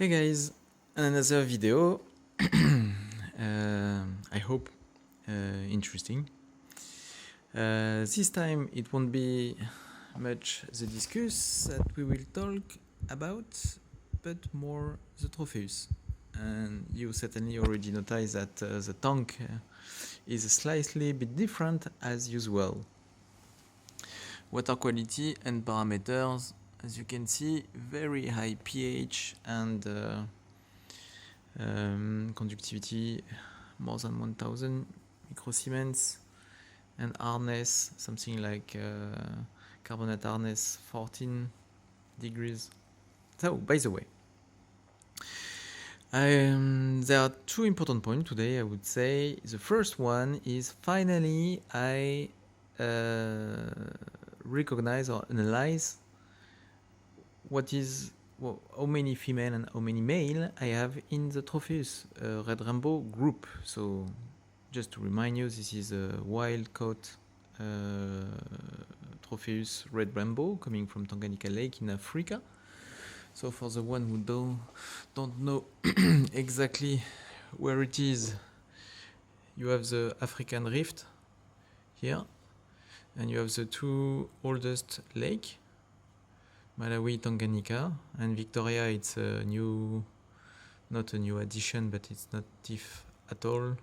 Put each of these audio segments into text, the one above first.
Hey guys, another video. I hope interesting. This time it won't be much the discuss that we will talk about, but more the Tropheus. And you certainly already noticed that the tank is slightly bit different as usual. Water quality and parameters, as you can see, very high pH and conductivity more than 1000 microsiemens, and hardness something like carbonate hardness 14 degrees. So by the way, there are two important points today, I would say. The first one is finally I recognize or analyze how many female and how many male I have in the Tropheus red rainbow group. So just to remind you, this is a wild caught Tropheus red rainbow coming from Tanganyika Lake in Africa. So for the one who don't know exactly where it is, you have the African Rift here, and you have the two oldest lake, Malawi, Tanganyika, and Victoria. It's a new, not a new addition, but it's not deep at all.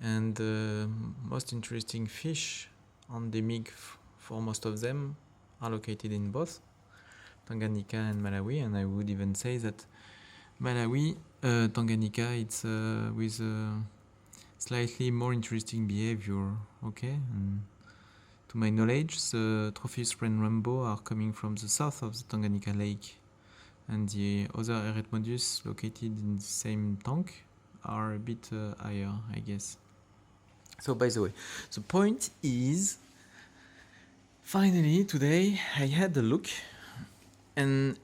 And the most interesting fish, endemic for most of them, are located in both Tanganyika and Malawi. And I would even say that Malawi, Tanganyika, it's with a slightly more interesting behavior. Okay. And to my knowledge, the Tropheus red rainbow are coming from the south of the Tanganyika Lake, and the other eretmodus located in the same tank are a bit higher, I guess. So by the way, the point is, finally today I had a look and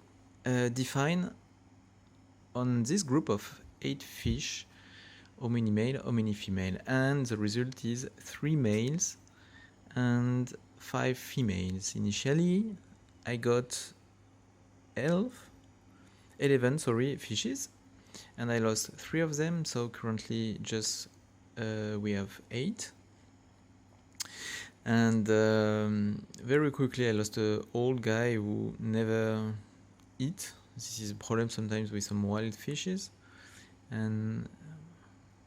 define on this group of 8 fish how many male, how many female, and the result is 3 males and 5 females. Initially I got 11 fishes, and I lost 3 of them, so currently just we have 8. And very quickly I lost an old guy who never eat. This is a problem sometimes with some wild fishes. And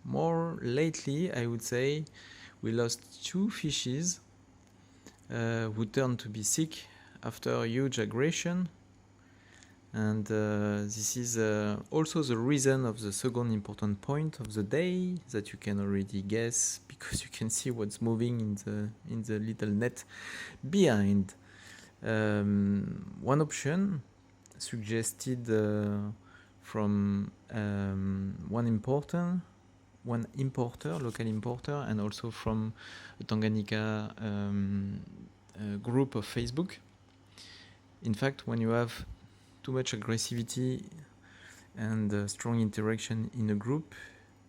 more lately, I would say, we lost 2 fishes who turned to be sick after huge aggression. And this is also the reason of the second important point of the day that you can already guess, because you can see what's moving in the little net behind. One option suggested from one importer, local importer, and also from a Tanganyika group of Facebook. In fact, when you have too much aggressivity and strong interaction in a group,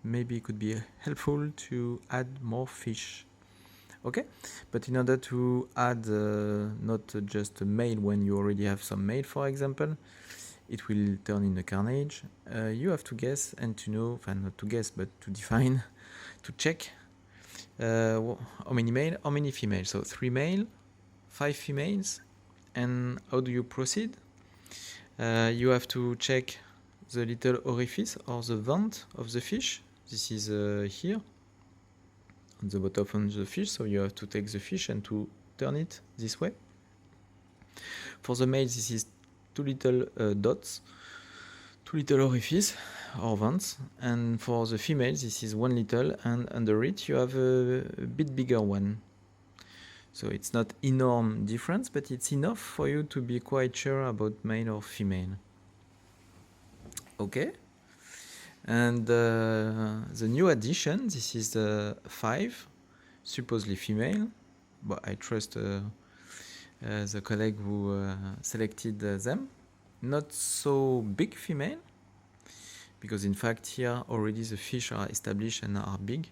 maybe it could be helpful to add more fish. Okay, but in order to add not just a male when you already have some male, for example, it will turn in a carnage. You have to guess and to know, not to guess, but to define, to check how many male, how many female. So 3 male, 5 females. And how do you proceed? You have to check the little orifice or the vent of the fish. This is here on the bottom of the fish, so you have to take the fish and to turn it this way. For the male, this is 2 little dots, 2 little orifice or vents, and for the female, this is 1 little, and under it you have a bit bigger one. So it's not enormous difference, but it's enough for you to be quite sure about male or female. Okay. And the new addition, this is the 5, supposedly female, but I trust the colleague who selected them. Not so big female, because in fact here already the fish are established and are big.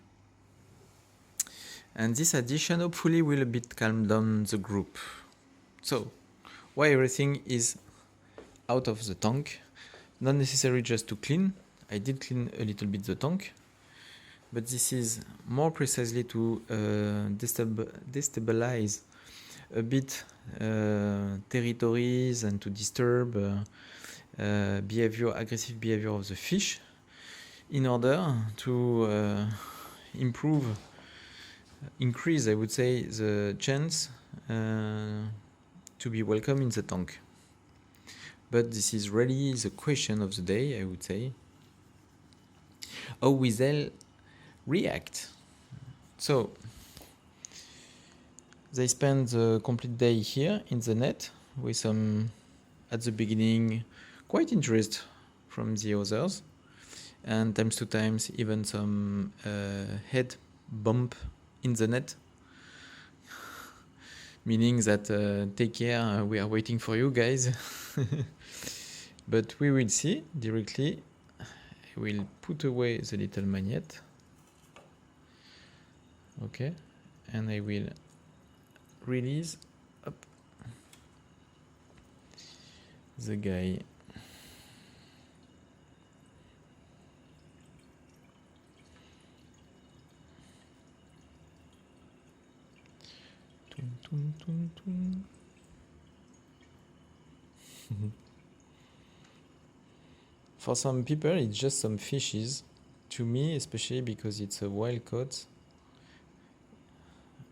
And this addition hopefully will a bit calm down the group. So, why everything is out of the tank? Not necessary just to clean. I did clean a little bit the tank, but this is more precisely to destabilize a bit territories and to disturb aggressive behavior of the fish in order to increase, I would say, the chance to be welcome in the tank. But this is really the question of the day, I would say. How will they react? So, they spend the complete day here in the net with some, at the beginning, quite interest from the others, and times to times even some head bump in the net, meaning that take care, we are waiting for you guys. But we will see directly. I will put away the little magnet. Okay, and I will release up the guy. Toon, toon, toon. For some people, it's just some fishes. To me, especially because it's a wild caught,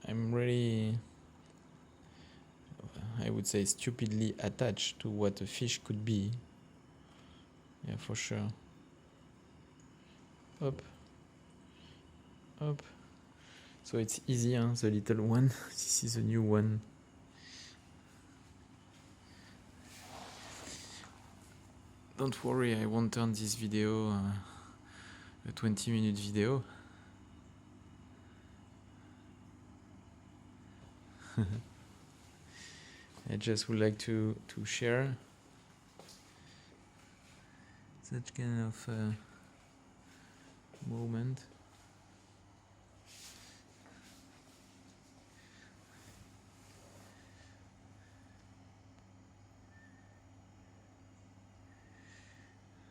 I'm really, I would say, stupidly attached to what a fish could be. Yeah, for sure. Up. Up. So it's easy, huh? The little one. This is a new one. Don't worry, I won't turn this video a 20-minute video. I just would like to share such kind of moment.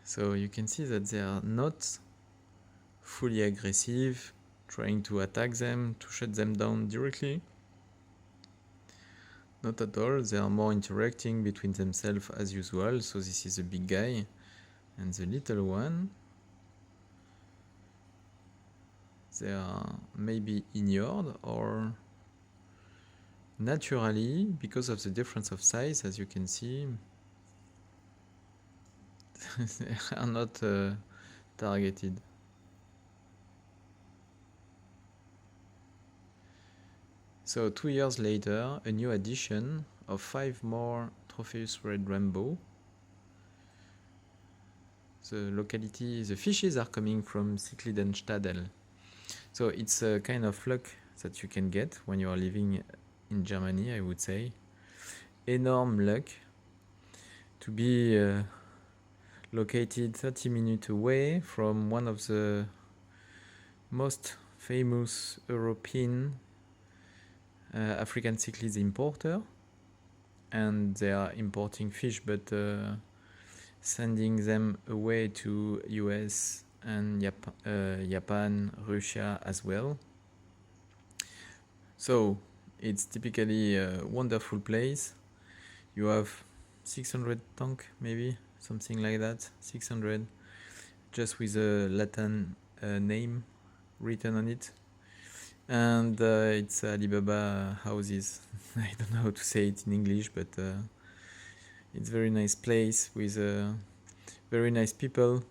So you can see that they are not fully aggressive, trying to attack them, to shut them down directly. Not at all, they are more interacting between themselves as usual. So this is a big guy, and the little one, they are maybe inured or naturally, because of the difference of size, as you can see, they are not targeted. So 2 years later, a new addition of 5 more Tropheus red rainbow. The locality, the fishes are coming from Sicklidenstadel. So it's a kind of luck that you can get when you are living in Germany, I would say. Enormous luck to be located 30 minutes away from one of the most famous European African cichlid importer, and they are importing fish, but sending them away to US and Japan, Russia as well. So it's typically a wonderful place. You have 600 tank, maybe something like that, 600, just with a Latin name written on it. And it's Alibaba houses. I don't know how to say it in English, but it's a very nice place with very nice people.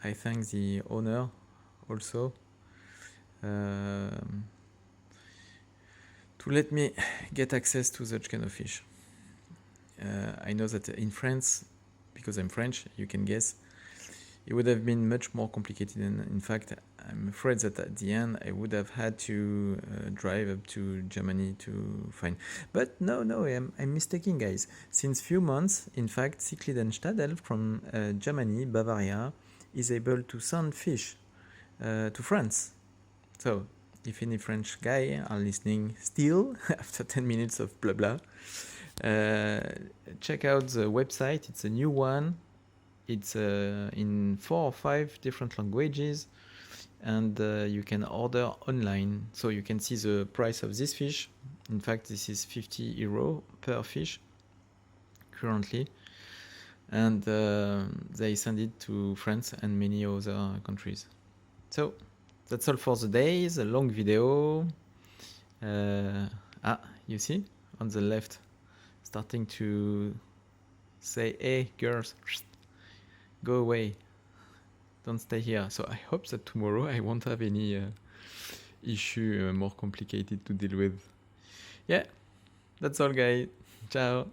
I thank the owner also to let me get access to such kind of fish. I know that in France, because I'm French, you can guess, it would have been much more complicated, and in fact I'm afraid that at the end I would have had to drive up to Germany to find. But no, I'm mistaken, guys. Since few months, in fact, Sicklidenstadel from Germany, Bavaria, is able to send fish to France. So if any French guy are listening still after 10 minutes of blah blah, check out the website. It's a new one. It's in 4 or 5 different languages, and you can order online. So you can see the price of this fish. In fact, this is 50 euro per fish currently, and they send it to France and many other countries. So that's all for the day. It's a long video. You see on the left, starting to say, hey girls, go away, don't stay here. So I hope that tomorrow I won't have any issue more complicated to deal with. Yeah, that's all guys. Ciao.